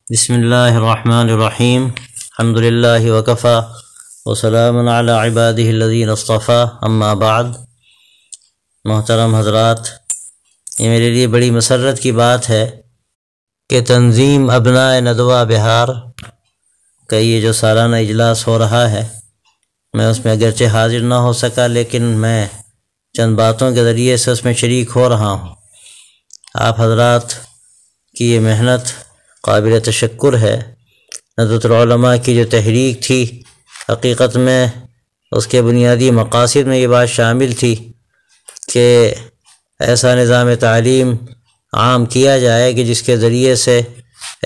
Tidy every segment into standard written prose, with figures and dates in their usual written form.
بسم اللہ الرحمن الرحیم الحمد للہ وکفی وسلام علی عبادہ الذین اصطفی اما بعد۔ محترم حضرات، یہ میرے لیے بڑی مسرت کی بات ہے کہ تنظیم ابنائے ندوہ بہار کا یہ جو سالانہ اجلاس ہو رہا ہے، میں اس میں اگرچہ حاضر نہ ہو سکا، لیکن میں چند باتوں کے ذریعے سے اس میں شریک ہو رہا ہوں۔ آپ حضرات کی یہ محنت قابل تشکر ہے۔ ندوۃ العلماء کی جو تحریک تھی، حقیقت میں اس کے بنیادی مقاصد میں یہ بات شامل تھی کہ ایسا نظام تعلیم عام کیا جائے کہ جس کے ذریعے سے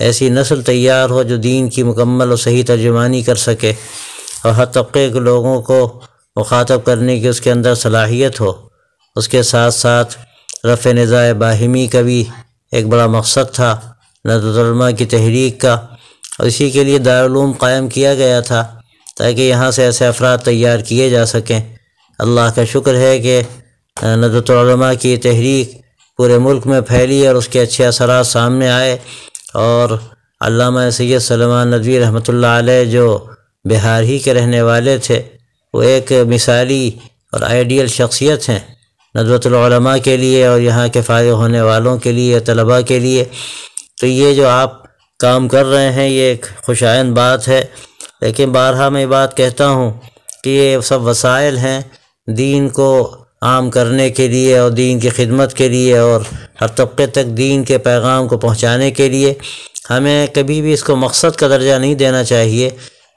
ایسی نسل تیار ہو جو دین کی مکمل اور صحیح ترجمانی کر سکے، اور ہر طبقے کے لوگوں کو مخاطب کرنے کی اس کے اندر صلاحیت ہو۔ اس کے ساتھ ساتھ رفع نزاع باہمی کا بھی ایک بڑا مقصد تھا ندوۃ العلماء کی تحریک کا، اور اسی کے لیے دارالعلوم قائم کیا گیا تھا تاکہ یہاں سے ایسے افراد تیار کیے جا سکیں۔ اللہ کا شکر ہے کہ ندوۃ العلماء کی تحریک پورے ملک میں پھیلی اور اس کے اچھے اثرات سامنے آئے، اور علامہ سید سلیمان ندوی رحمۃ اللہ علیہ جو بہار ہی کے رہنے والے تھے، وہ ایک مثالی اور آئیڈیل شخصیت ہیں ندوۃ العلماء کے لیے اور یہاں کے فارغ ہونے والوں کے لیے، طلباء کے لیے۔ تو یہ جو آپ کام کر رہے ہیں یہ ایک خوش آئند بات ہے، لیکن بارہا میں بات کہتا ہوں کہ یہ سب وسائل ہیں دین کو عام کرنے کے لیے اور دین کی خدمت کے لیے اور ہر طبقے تک دین کے پیغام کو پہنچانے کے لیے۔ ہمیں کبھی بھی اس کو مقصد کا درجہ نہیں دینا چاہیے،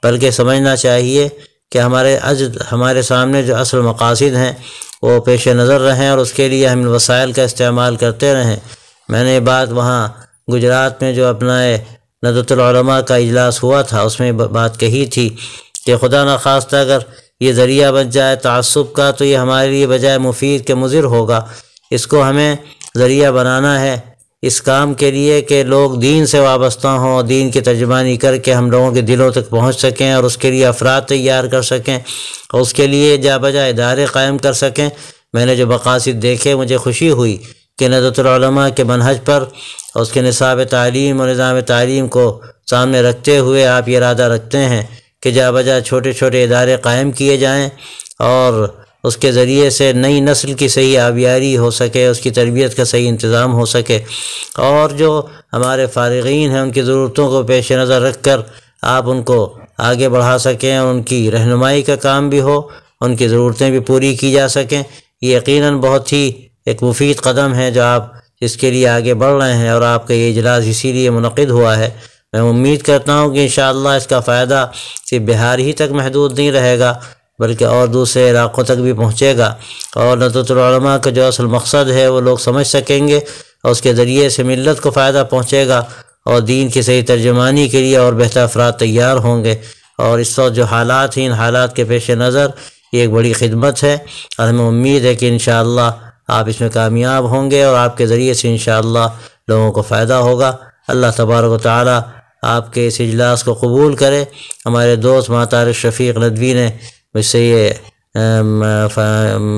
بلکہ سمجھنا چاہیے کہ ہمارے سامنے جو اصل مقاصد ہیں وہ پیش نظر رہیں اور اس کے لیے ہم وسائل کا استعمال کرتے رہیں۔ میں نے یہ بات وہاں گجرات میں جو اپنائے ندوۃ العلماء کا اجلاس ہوا تھا اس میں بات کہی تھی کہ خدا نخواستہ اگر یہ ذریعہ بن جائے تعصب کا تو یہ ہمارے لیے بجائے مفید کے مضر ہوگا۔ اس کو ہمیں ذریعہ بنانا ہے اس کام کے لیے کہ لوگ دین سے وابستہ ہوں اور دین کی ترجمانی کر کے ہم لوگوں کے دلوں تک پہنچ سکیں اور اس کے لیے افراد تیار کر سکیں اور اس کے لیے جا بجا ادارے قائم کر سکیں۔ میں نے جو مقاصد دیکھے مجھے خوشی ہوئی کہ ندوۃ العلماء کے منہج پر اور اس کے نصاب تعلیم اور نظام تعلیم کو سامنے رکھتے ہوئے آپ یہ ارادہ رکھتے ہیں کہ جا بجا چھوٹے چھوٹے ادارے قائم کیے جائیں اور اس کے ذریعے سے نئی نسل کی صحیح آبیاری ہو سکے، اس کی تربیت کا صحیح انتظام ہو سکے، اور جو ہمارے فارغین ہیں ان کی ضرورتوں کو پیش نظر رکھ کر آپ ان کو آگے بڑھا سکیں، ان کی رہنمائی کا کام بھی ہو، ان کی ضرورتیں بھی پوری کی جا سکیں۔ یہ یقیناً بہت ہی ایک مفید قدم ہے جو آپ اس کے لیے آگے بڑھ رہے ہیں، اور آپ کا یہ اجلاس اسی لیے منعقد ہوا ہے۔ میں امید کرتا ہوں کہ انشاءاللہ اس کا فائدہ صرف بہار ہی تک محدود نہیں رہے گا بلکہ اور دوسرے علاقوں تک بھی پہنچے گا، اور ندوۃ العلماء کا جو اصل مقصد ہے وہ لوگ سمجھ سکیں گے اور اس کے ذریعے سے ملت کو فائدہ پہنچے گا اور دین کی صحیح ترجمانی کے لیے اور بہتر افراد تیار ہوں گے۔ اور اس وقت جو حالات ہیں ان حالات کے پیش نظر یہ ایک بڑی خدمت ہے، اور ہمیں امید ہے کہ انشاءاللہ آپ اس میں کامیاب ہوں گے اور آپ کے ذریعے سے انشاءاللہ لوگوں کو فائدہ ہوگا۔ اللہ تبارک و تعالی آپ کے اس اجلاس کو قبول کرے۔ ہمارے دوست محترم شفیق ندوی نے مجھ سے یہ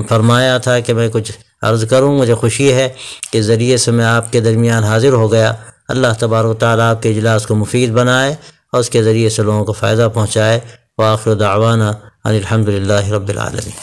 فرمایا تھا کہ میں کچھ عرض کروں، مجھے خوشی ہے کہ اس ذریعے سے میں آپ کے درمیان حاضر ہو گیا۔ اللہ تبارک و تعالی آپ کے اجلاس کو مفید بنائے اور اس کے ذریعے سے لوگوں کو فائدہ پہنچائے۔ وآخر دعوانا ان الحمد للہ رب العالمین۔